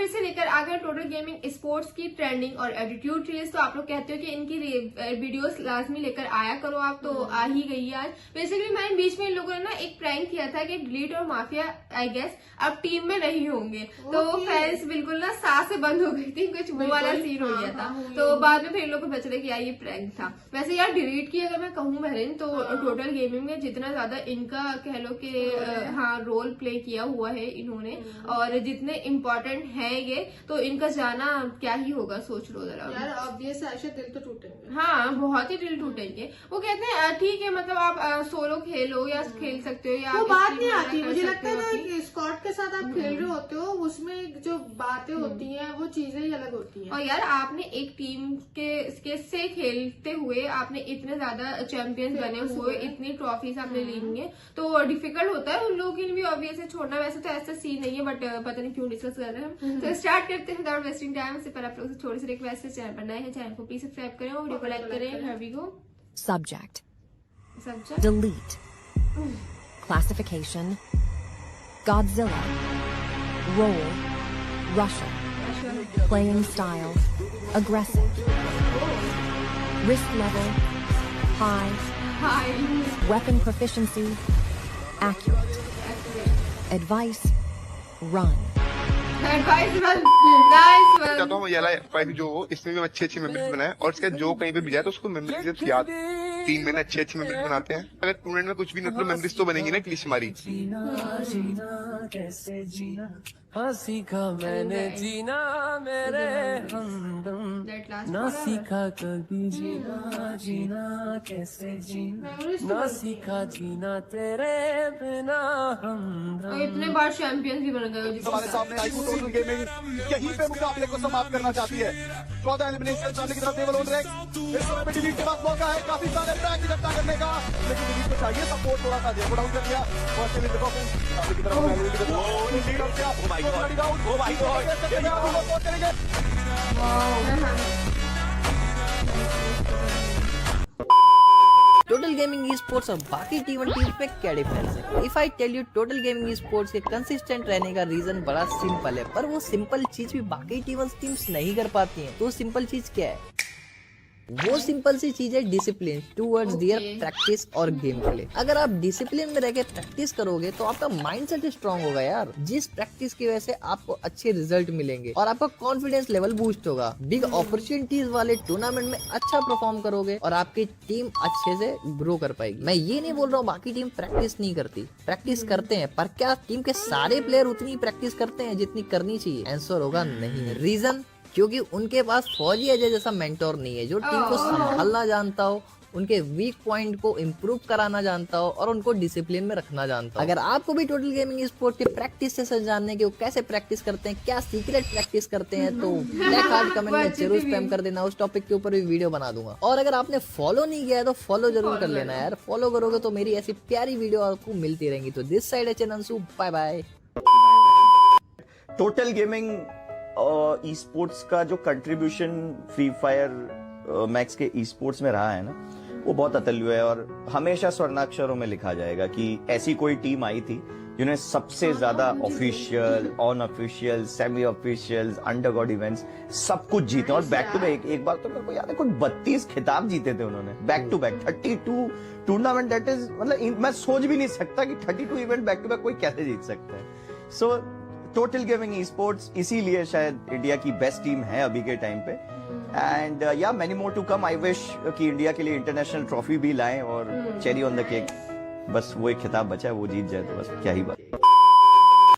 से लेकर आ गए टोटल गेमिंग स्पोर्ट्स की ट्रेंडिंग और एटीट्यूड रेस। तो आप लोग कहते हो कि इनकी वीडियोस लाजमी लेकर आया करो आप, तो आ ही गई आज। बेसिकली मैंने बीच में इन लोगों ने ना एक प्रैंक किया था कि डिलीट और माफिया आई गेस अब टीम में नहीं होंगे, तो फैंस बिल्कुल ना सांसें बंद हो गई थी, कुछ वो वाला सीन हो गया था। तो बाद में फिर इन लोग को पता चला कि यार ये प्रैंक था। वैसे यार डिलीट की अगर मैं कहूँ बहरीन, तो टोटल गेमिंग में जितना ज्यादा इनका कह लो कि हाँ रोल प्ले किया हुआ है इन्होंने, और जितने इम्पोर्टेंट है ये, तो इनका जाना क्या ही होगा, सोच लो जरा यार। ऑब्वियस ऐसे दिल तो टूटेंगे। हाँ बहुत ही दिल टूटेंगे। वो कहते हैं ठीक है, मतलब आप सोलो खेलो या खेल सकते हो, या वो आप बात stream नहीं वगैरह आती। कर मुझे सकते लगता है हो ना अपनी। कि स्क्वाड के साथ आप खेल रहे होते हो, उसमें जो बातें होती हैं वो चीजें ही अलग होती हैं। और यार आपने एक टीम के से खेलते हुए आपने इतने ज्यादा चैंपियंस बने हुए, इतनी ट्रॉफीज आपने ली हुई है, तो डिफिकल्ट होता है उन लोगों के लिए भी ऑब्वियसली छोड़ना। वैसे तो ऐसा सीन नहीं है, बट पता नहीं क्यों डिस्कस कर रहे हैं हम। तो स्टार्ट करते हैं विदाउट वेस्टिंग टाइम। इससे पहले आप लोगों से थोड़ी सी रिक्वेस्ट है, चैनल पर नए हैं चैनल को प्लीज सब्सक्राइब करें और वीडियो को लाइक करें। Here we go. Subject. Subject. Delete. Classification. Godzilla. Role. Russia. Playing style. Aggressive. Risk level. High. Hi. Weapon proficiency. Accurate. Advice. Run. Advice one. Nice one. चाहता हूँ ये वाला जो हो इसमें भी अच्छी अच्छी मेमोरीज बनाए, और इसके जो कहीं पे भी जाए तो उसको मेमोरीज याद 3 महीने अच्छी अच्छी मेमोरीज बनाते हैं। अगर टूर्नामेंट में कुछ भी नहीं तो मेमोरीज तो बनेगी ना, क्लिच हमारी। कैसे जीना हाँ सीखा मैंने जीना मेरे हमदम, That last ना part. सीखा कभी जीना कैसे जीना, ना सीखा जीना तेरे बिना हमदम। और इतने बार चैंपियंस भी बन गए हो जिसके हमारे साथ। सामने आई टोटल गेमिंग यहीं पे मुकाबले को समाप्त करना चाहती है। 14 एलिमिनेशन सामने की तरफ टेबल ऑन रैक। इस समय पे डिलीट के पास मौका है काफी सारे ट्रैक इकट्ठा करने का, लेकिन डिलीट को चाहिए सपोर्ट, थोड़ा सा देखो डाउन कर दिया। फर्स्ट इन द ऑफेंस सामने की तरफ डिलीट की तरफ डिलीट हो गया। Oh my God, oh my God, support करेंगे। टोटल गेमिंग स्पोर्ट्स और बाकी टीम टीम्स में क्या डिफरेंस है? If I tell you, total gaming sports के कंसिस्टेंट रहने का रीजन बड़ा सिंपल है, पर वो सिंपल चीज भी बाकी टीम्स नहीं कर पाती हैं। तो वो सिंपल चीज क्या है? वो सिंपल सी चीज है डिसिप्लिन टूवर्ड्स दियर प्रैक्टिस और गेम प्ले। अगर आप डिसिप्लिन में रह के प्रैक्टिस करोगे तो आपका माइंडसेट स्ट्रांग होगा यार, जिस प्रैक्टिस की वजह से आपको अच्छे रिजल्ट मिलेंगे और आपका कॉन्फिडेंस लेवल बूस्ट होगा। बिग अपॉर्चुनिटीज वाले टूर्नामेंट में अच्छा परफॉर्म करोगे और आपकी टीम अच्छे से ग्रो कर पाएगी। मैं ये नहीं बोल रहा हूँ बाकी टीम प्रैक्टिस नहीं करती, प्रैक्टिस करते हैं, पर क्या टीम के सारे प्लेयर उतनी प्रैक्टिस करते हैं जितनी करनी चाहिए? आंसर होगा नहीं। रीजन, क्योंकि उनके पास फौजी अजय जैसा मेंटोर नहीं है जो टीम को संभालना जानता हो, उनके वीक पॉइंट को इम्प्रूव कराना जानता हो और उनको डिसिप्लिन में रखना जानता हो। अगर आपको भी टोटल गेमिंग स्पोर्ट के प्रैक्टिस सेशन जानने के, वो कैसे प्रैक्टिस करते हैं, क्या सीक्रेट प्रैक्टिस करते हैं, तो ब्लैक हार्ट कमेंट में जरूर स्पैम कर देना। उस टॉपिक के ऊपर भी वीडियो बना दूंगा। और अगर आपने फॉलो नहीं किया है तो फॉलो जरूर कर लेना यार। फॉलो करोगे तो मेरी ऐसी प्यारी वीडियो आपको मिलती रहेंगी। तो दिस साइड है चेनंसू, bye bye. Total gaming e sports का जो कंट्रीब्यूशन फ्री फायर मैक्स के ई स्पोर्ट्स में रहा है ना, वो बहुत अतुल्य है और हमेशा स्वर्णाक्षरों में लिखा जाएगा कि ऐसी कोई टीम आई थी जिन्हें सबसे ज्यादा official, on official, semi official, under God events सब कुछ जीते। और बैक टू बैक, एक बार तो मेरे को याद है कुछ 32 खिताब जीते थे उन्होंने back to back. 32 tournament, that is मतलब मैं सोच भी नहीं सकता कि 32 इवेंट बैक टू बैक कोई कैसे जीत सकता है। So total gaming e sports इसीलिए शायद इंडिया की बेस्ट टीम है अभी के टाइम पे। एंड या many more to come. I wish कि इंडिया के लिए इंटरनेशनल ट्रॉफी भी लाएं और चेरी ऑन द केक, बस वो एक खिताब बचा है, वो जीत जाए तो बस क्या ही बात।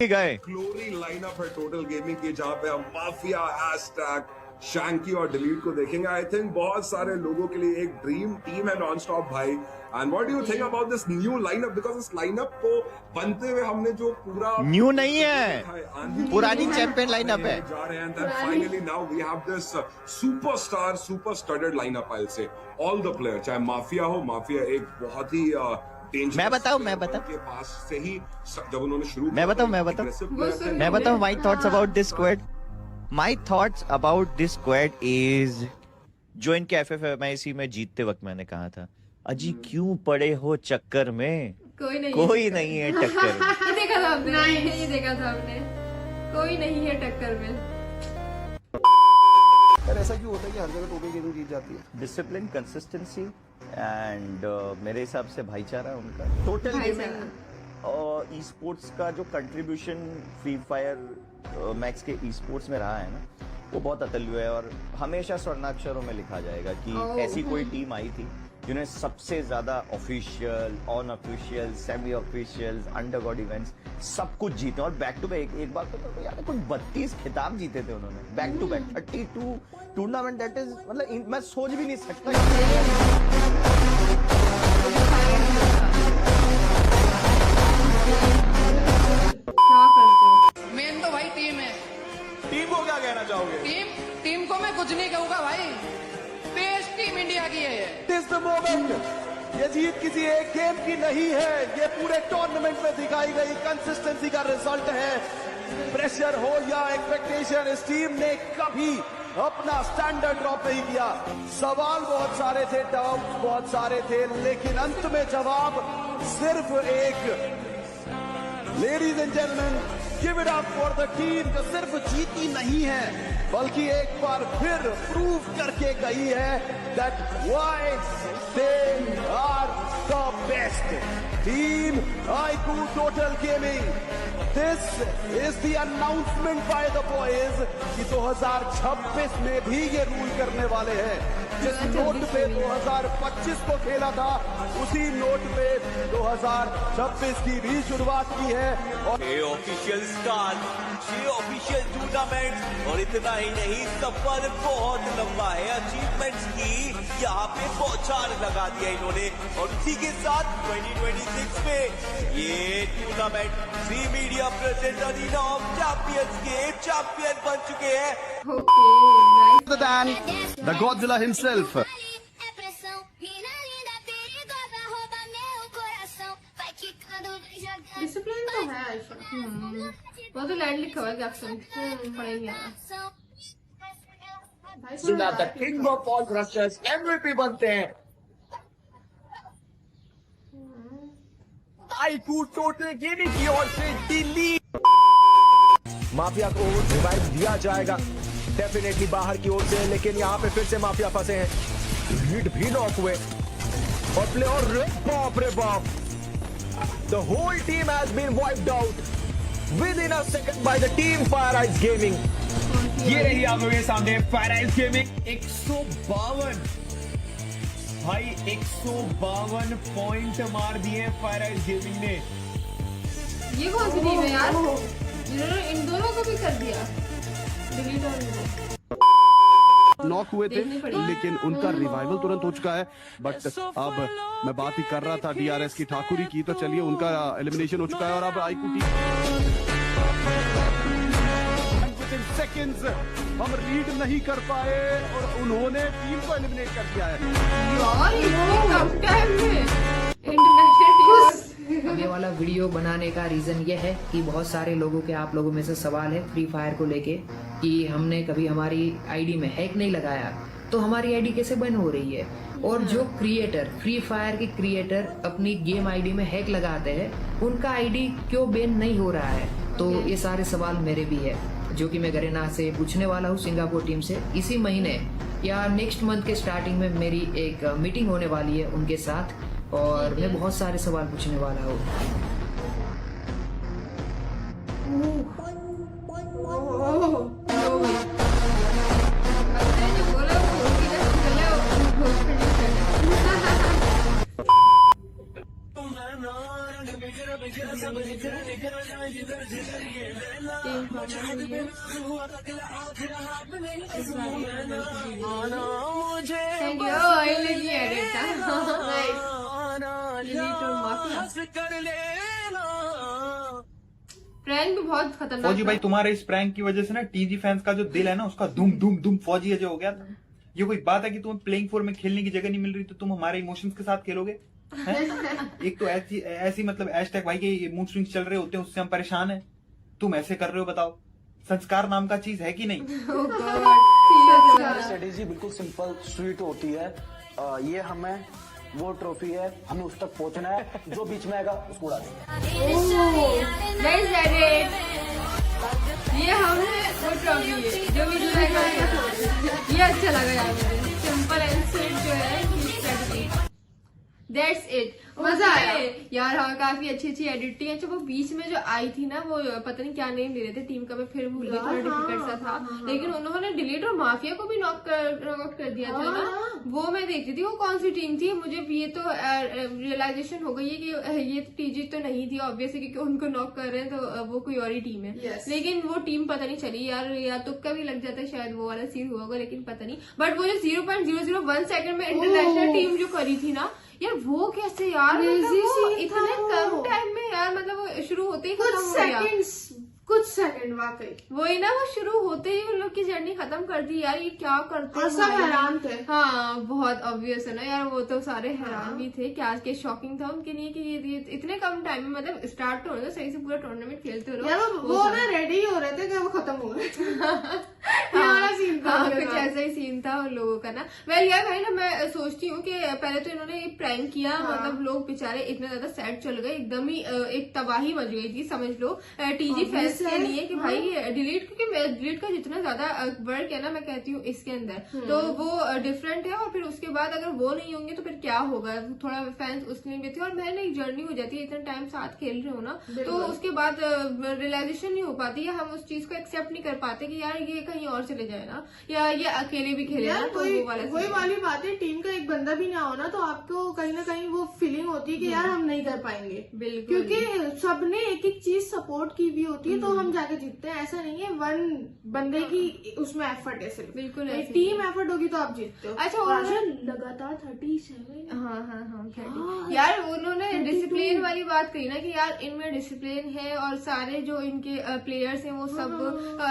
गए ग्लोरी लाइनअप है टोटल गेमिंग की, जहां पे हम माफिया, हैशटैग, शैंकी और डिलीट को देखेंगे। आई थिंक बहुत सारे लोगों के लिए एक ड्रीम टीम है नॉन स्टॉप भाई। And what do you think about this new lineup? Because इस लाइनअप को बनते हुए हमने जो पूरा न्यू नहीं है, पुरानी चैंपियन लाइनअप है। जा रहे हैं, then finally now we have this superstar, super studded lineup I'll say. All the players, चाहे माफिया हो, माफिया एक बहुत ही मैं बताऊं के पास से ही जब उन्होंने शुरू मैं बताऊं my thoughts about this squad. My thoughts about this squad is, जो इनके एफएफएमआईसी में जीतते वक्त मैंने कहा था, अजी क्यों पड़े हो चक्कर में, कोई नहीं है टक्कर में। ये देखा था हमने, ये देखा था हमने, कोई नहीं है टक्कर में। ऐसा क्यों होता है कि हर जगह टोटल गेमिंग जीत जाती है? डिसिप्लिन, कंसिस्टेंसी एंड मेरे हिसाब से भाईचारा उनका। टोटल गेमिंग और ई स्पोर्ट्स का जो कंट्रीब्यूशन फ्री फायर मैक्स के ई स्पोर्ट्स में रहा है ना, वो बहुत अतुल्य है और हमेशा स्वर्णाक्षरों में लिखा जाएगा कि ऐसी कोई टीम आई थी जिन्हें सबसे ज्यादा official, on official, semi official, under God events सब कुछ जीते और बैक टू बैक। एक बार तो याद है कुछ 32 खिताब जीते थे उन्होंने back to back, 32 tournament. That is मतलब मैं सोच भी नहीं सकता। क्या करते हो? मेन तो भाई टीम है। टीम को क्या कहना चाहोगे? टीम को मैं कुछ नहीं कहूंगा भाई, बेस्ट टीम इंडिया की है ये। दिस द मोमेंट, ये जीत किसी एक गेम की नहीं है, ये पूरे टूर्नामेंट में दिखाई गई कंसिस्टेंसी का रिजल्ट है। प्रेशर हो या एक्सपेक्टेशन, इस टीम ने कभी अपना स्टैंडर्ड ड्रॉप नहीं किया। सवाल बहुत सारे थे, डाउट बहुत सारे थे, लेकिन अंत में जवाब सिर्फ एक। Ladies and gentleman, give it up for the team जो सिर्फ जीती नहीं है बल्कि एक बार फिर प्रूव करके गई है that why they are the best team. IQOO total gaming, this is the announcement by the boys कि 2026 में भी ये रूल करने वाले हैं। जिस नोट पे 2025 को खेला था, उसी नोट पे 2026 की भी शुरुआत की है। और ये ऑफिशियल स्टार, ये ऑफिशियल टूर्नामेंट, और इतना ही नहीं, सफर बहुत लंबा है। अचीवमेंट्स की यहाँ पे बौछार लगा दिया इन्होंने और उसी के साथ 2026 में ये tournament G media present arena of champions के चैंपियन बन चुके हैं। Okay, than the Godzilla himself. Discipline तो है ऐसा। वो तो लैंड लिखा हुआ है कैप्शन, पढ़ेंगे यार। The king of all rushers MVP बनते हैं। आईकू टोटल गेमिंग की ओर से दिल्ली माफिया को रिवाइव दिया जाएगा डेफिनेटली बाहर की ओर से, लेकिन यहाँ पे फिर से माफिया फंसे हैं। लीड भी नॉक हुए और प्ले और बाप रे बाप, the whole team has been wiped out within a second by the team Fire Eyes Gaming. ये रही आप लोगों के सामने फायर आइज गेमिंग। 152 भाई, 152 पॉइंट मार दिए फायर आइज गेमिंग ने। ये कौन सी टीम है यार जिन्होंने इन दोनों को भी कर दिया डिलीट और इनको? नॉक हुए थे देखनी पड़ेगी। लेकिन उनका रिवाइवल तुरंत हो चुका है। बट अब मैं बात ही कर रहा था DRS की, ठाकुरी की, तो चलिए उनका एलिमिनेशन हो चुका है और अब आईकू टीम सेकंड्स हम रीड नहीं कर पाए और उन्होंने टीम को एलिमिनेट कर दिया है। यार इतने कम टाइम में इंटरनेशनल अब ये वाला वीडियो बनाने का रीजन ये है कि बहुत सारे लोगों के, आप लोगों में से सवाल है फ्री फायर को लेके कि हमने कभी हमारी आईडी में हैक नहीं लगाया तो हमारी आईडी कैसे बंद हो रही है, और जो क्रिएटर, फ्री फायर के क्रिएटर अपनी गेम आईडी में हैक लगाते हैं उनका आईडी क्यों बैन नहीं हो रहा है। तो ये सारे सवाल मेरे भी है जो कि मैं गरेना से पूछने वाला हूँ, सिंगापुर टीम से। इसी महीने या नेक्स्ट मंथ के स्टार्टिंग में मेरी एक मीटिंग होने वाली है उनके साथ और मैं बहुत सारे सवाल पूछने वाला हूँ। Thank you. Oh, I like the edit. Nice. Delete और माफिया। प्रैंक भी बहुत खतरनाक। फौजी भाई, तुम्हारे इस प्रैंक की वजह से ना टीजी फैंस का जो दिल है ना उसका धूम धूम धूम फौजी जो हो गया था। ये कोई बात है कि तुम्हें प्लेइंग फोर में खेलने की जगह नहीं मिल रही तो तुम हमारे इमोशंस के साथ खेलोगे? एक तो ऐसी मतलब हैशटैग भाई के मूड स्विंग्स चल रहे होते हैं, उससे हम परेशान हैं। तुम ऐसे कर रहे हो, बताओ संस्कार नाम का चीज है कि नहीं? स्ट्रेटेजी बिल्कुल सिंपल स्वीट होती है। ये हमें वो ट्रॉफी है, हमें उस तक पहुंचना है, जो बीच में आएगा उसको उड़ा देंगे। ये हमने वो ट्रॉफी है जो भी ये अच्छा लगा यार मुझे, सिंपल एंड स्वीट जो है, दैट्स इट। मजा आया यार। हाँ, काफी अच्छी अच्छी एडिटिंग। अच्छा, वो बीच में जो आई थी ना, वो पता नहीं क्या नेम ले रहे थे टीम का, मैं फिर भूल गई, थोड़ा डिफिकल्ट सा था। लेकिन उन्होंने डिलीट और माफिया को भी नॉक आउट कर दिया था ना, वो मैं देख रही थी। वो कौन सी टीम थी? मुझे ये तो रियलाइजेशन हो गई है कि ये टीजी तो नहीं थी ऑब्वियसली, क्योंकि उनको नॉक कर रहे हैं तो वो कोई और ही टीम है। लेकिन वो टीम पता नहीं चली यार, या तुक्का भी लग जाता है शायद, वो वाला सीन हुआ होगा, लेकिन पता नहीं। बट वो जो 0.001 सेकंड में इंटरनेशनल टीम जो करी थी ना यार, वो कैसे यार, मतलब वो इतने कम टाइम में यार, मतलब वो शुरू होते ही खत्म हो गया। कुछ सेकंड वाकई वही ना, वो शुरू होते ही उन लोग की जर्नी खत्म कर दी यार। ये क्या करते हैं, सब हैरान थे। हाँ, बहुत ऑब्वियस है ना यार, वो तो सारे हैरान भी थे। क्या के शॉकिंग था उनके लिए कि ये इतने कम टाइम में, मतलब स्टार्ट तो होना सही से पूरा टूर्नामेंट खेलते हो यार, वो ना रेडी हो रहे थे कि वो खत्म हो गए। कुछ ऐसा ही सीन था उन लोगों का ना। वेल यार भाई ना, मैं सोचती हूँ कि पहले तो इन्होंने प्रैंक किया, मतलब लोग बेचारे इतने ज्यादा सैड चल गए, एकदम ही एक तबाही मच गई थी समझ लो टीजी फैंस के लिए कि भाई डिलीट, क्योंकि डिलीट का जितना ज्यादा वर्क है ना, मैं कहती हूँ इसके अंदर तो वो डिफरेंट है। और फिर उसके बाद अगर वो नहीं होंगे तो फिर क्या होगा, थोड़ा फैंस उसके लिए भी थे। और मैंने एक जर्नी हो जाती है, इतना टाइम साथ खेल रहे हो ना, तो उसके बाद रियलाइजेशन नहीं हो पाती, या हम उस चीज को एक्सेप्ट नहीं कर पाते कि यार ये कहीं और चले जाए ना, या ये अकेले भी खेले ना, तो वही वाली बात है। टीम का एक बंदा भी ना हो ना, तो आपको कहीं ना कहीं वो फीलिंग होती है कि यार हम नहीं कर पाएंगे, बिल्कुल, क्योंकि सबने एक एक चीज सपोर्ट की हुई होती है, तो हम जाके जीतते हैं। ऐसा नहीं है वन बंदे की उसमें एफर्ट है सिर्फ, बिल्कुल टीम एफर्ट होगी तो आप जीतते हो। अच्छा, लगातार 37 यार उन्होंने डिसिप्लिन वाली बात कही ना कि यार इनमें डिसिप्लिन है, और सारे जो इनके प्लेयर्स हैं वो सब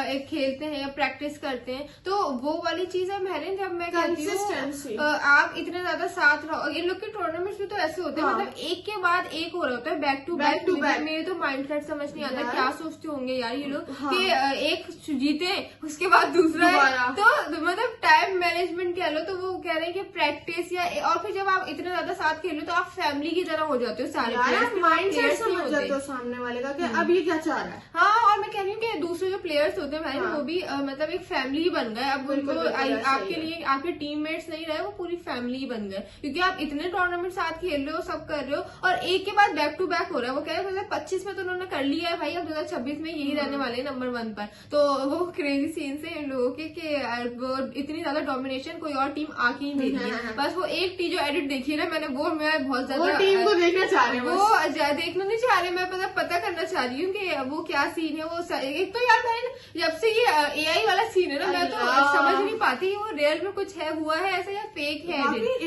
एक खेलते हैं या प्रैक्टिस करते हैं, तो वो वाली चीज है। मैंने जब मैं कहती हूँ आप इतने ज्यादा साथ रहो, इन लोग के टूर्नामेंट्स में तो ऐसे होते हैं, मतलब एक के बाद एक हो रहा होता है, बैक टू बैक। मेरे तो माइंडसेट समझ नहीं आता क्या सोचते होंगे यार ये लोग कि एक जीते उसके बाद दूसरा है, तो मतलब टाइम मैनेजमेंट कह लो, तो वो कह रहे हैं कि प्रैक्टिस या, और फिर जब आप इतना ज्यादा साथ खेलो तो आप फैमिली की तरह हो जाते हो सारे माइंडसेट समझ जाते हो सामने वाले का कि अब ये क्या चाह रहा है। हाँ, और मैं कह रही हूँ कि दूसरे जो प्लेयर्स होते हैं भाई, वो भी मतलब एक फैमिली ही बन गए। अब उनको आपके लिए आपके टीममेट्स नहीं रहे, वो पूरी फैमिली ही बन गए, क्योंकि आप इतने टूर्नामेंट साथ खेल रहे हो, सब कर रहे हो, और एक के बाद बैक टू बैक हो रहा है। वो कह रहे हैं 2025 में तो उन्होंने कर लिया है भाई, अब 2026 में यही रहने वाले नंबर 1 पर। तो वो क्रेजी सीन से इन लोगों के वो इतनी ज्यादा डोमिनेशन कोई और टीम आके ही नहीं रही है। बस वो एक टी जो एडिट देखी है ना मैंने, वो मैं बहुत ज्यादा टीम को देखना चाह रही हूँ, वो देखना नहीं चाह रही, मैं पता करना चाह रही हूँ कि वो क्या सीन है। वो एक तो यार भाई जब से ये एआई वाला सीन है ना, मैं तो समझ नहीं पाती वो रियल में कुछ है, हुआ है ऐसा या फेक है।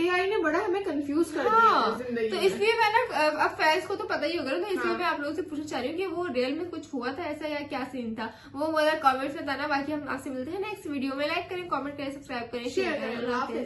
एआई ने बड़ा हमें कंफ्यूज कर दिया, तो इसलिए मैं ना, अब फैंस को तो पता ही होगा ना, तो इसलिए मैं आप लोगों से पूछना चाह रही हूँ कि वो रियल में कुछ हुआ था ऐसा या क्या सीन था, वो मतलब कमेंट्स में बताना। बाकी हम आपसे मिलते हैं नेक्स्ट वीडियो में। लाइक करें, कमेंट करें, सब्सक्राइब करें, शेयर करें।